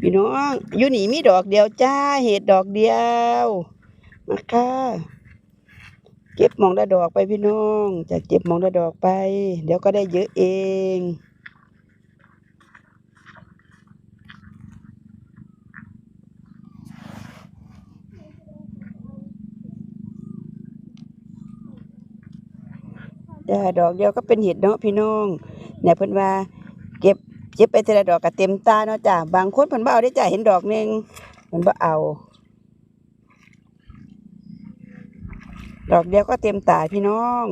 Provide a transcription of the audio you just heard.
พี่น้องอยู่นี่มีดอกเดียวจ้าเห็ดดอกเดียวมาค่ะเก็บมองละดอกไปพี่น้องจะเก็บมองละดอกไปเดี๋ยวก็ได้เยอะเองจ้าดอกเดียวก็เป็นเห็ดเนาะพี่น้องเนี่ยเพิ่นว่าเก็บไปแต่ละดอกก็เต็มตาเนาะจ้าบางคนเพิ่นบ่เอาได้จ้าเห็นดอกนึงเพิ่นบ่เอาดอกเดียวก็เต็มตาพี่น้อง